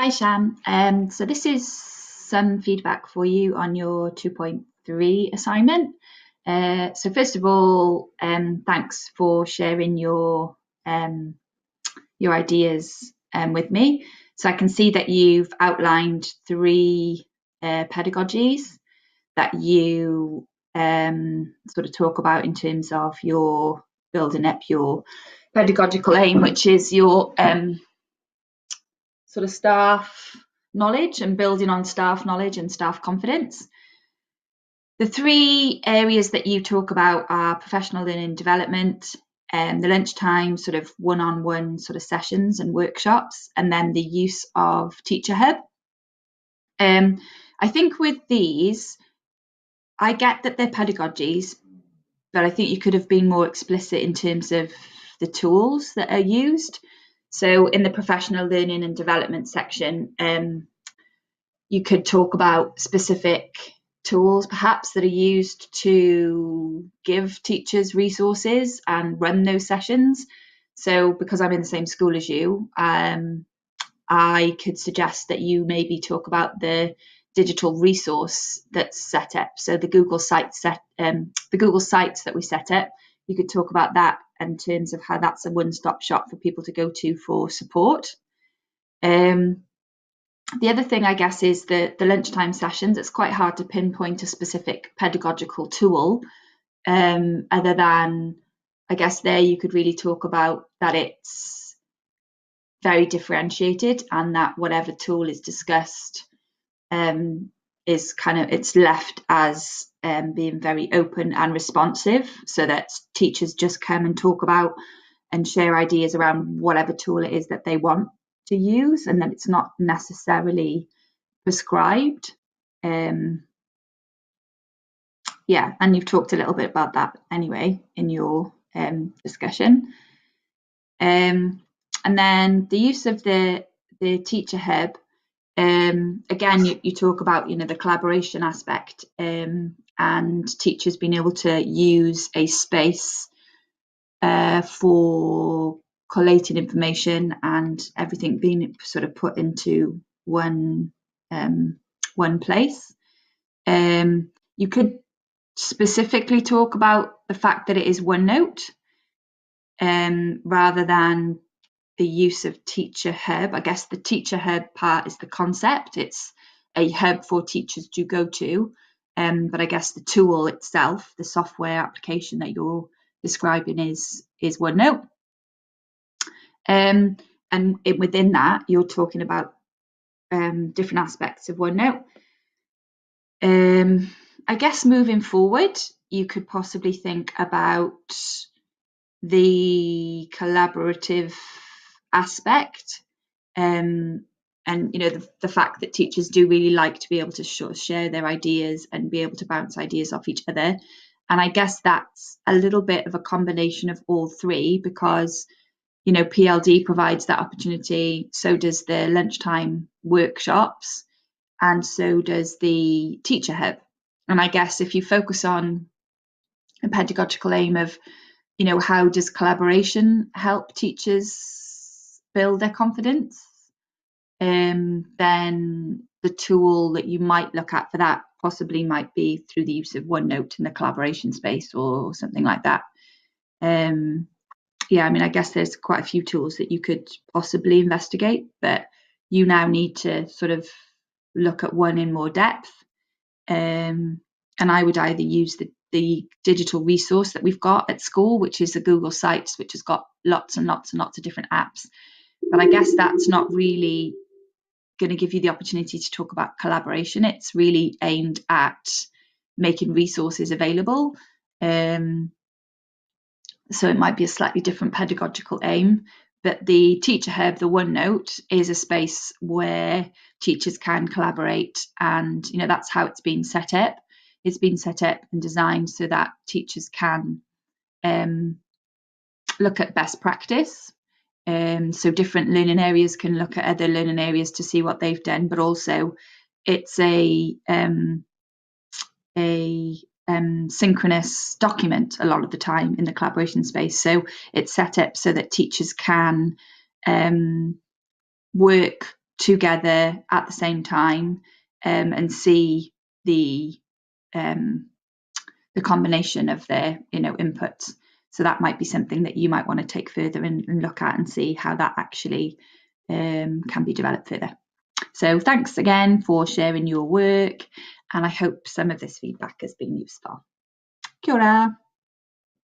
Hi, Sham. So this is some feedback for you on your 2.3 assignment. So first of all, thanks for sharing your ideas with me. So I can see that you've outlined three pedagogies that you sort of talk about in terms of your building up your pedagogical aim, which is your sort of staff knowledge and building on staff knowledge and staff confidence. The three areas that you talk about are professional learning development, the lunchtime sort of one-on-one sort of sessions and workshops, and then the use of Teacher Hub. I think with these, I get that they're pedagogies, but I think you could have been more explicit in terms of the tools that are used. So in the professional learning and development section, you could talk about specific tools perhaps that are used to give teachers resources and run those sessions. So because I'm in the same school as you, I could suggest that you maybe talk about the digital resource that's set up. So the Google Sites that we set up, you could talk about that in terms of how that's a one-stop shop for people to go to for support. The other thing, I guess, is the lunchtime sessions. It's quite hard to pinpoint a specific pedagogical tool, other than, I guess, there you could really talk about that it's very differentiated and that whatever tool is discussed is it's left as being very open and responsive, so that teachers just come and talk about and share ideas around whatever tool it is that they want to use, and that it's not necessarily prescribed. And you've talked a little bit about that anyway in your discussion. And then the use of the Teacher Hub. Again, you talk about the collaboration aspect, and teachers being able to use a space for collating information and everything being sort of put into one place. You could specifically talk about the fact that it is OneNote, rather than the use of Teacher Hub. I guess the Teacher Hub part is the concept. It's a hub for teachers to go to, but I guess the tool itself, the software application that you're describing, is OneNote. And within that, you're talking about different aspects of OneNote. I guess moving forward, you could possibly think about the collaborative aspect, and the fact that teachers do really like to be able to share their ideas and be able to bounce ideas off each other. And I guess that's a little bit of a combination of all three, because PLD provides that opportunity, so does the lunchtime workshops, and so does the Teacher Hub. And I guess if you focus on a pedagogical aim of, how does collaboration help teachers build their confidence, then the tool that you might look at for that possibly might be through the use of OneNote in the collaboration space or something like that. I guess there's quite a few tools that you could possibly investigate, but you now need to sort of look at one in more depth. And I would either use the digital resource that we've got at school, which is the Google Sites, which has got lots and lots and lots of different apps. But I guess that's not really going to give you the opportunity to talk about collaboration. It's really aimed at making resources available. So it might be a slightly different pedagogical aim. But the Teacher Hub, the OneNote, is a space where teachers can collaborate, and that's how it's been set up. It's been set up and designed so that teachers can look at best practice. So different learning areas can look at other learning areas to see what they've done, but also it's a synchronous document a lot of the time in the collaboration space. So it's set up so that teachers can work together at the same time, and see the combination of their inputs. So that might be something that you might want to take further and look at and see how that actually can be developed further. So thanks again for sharing your work, and I hope some of this feedback has been useful. Kia ora.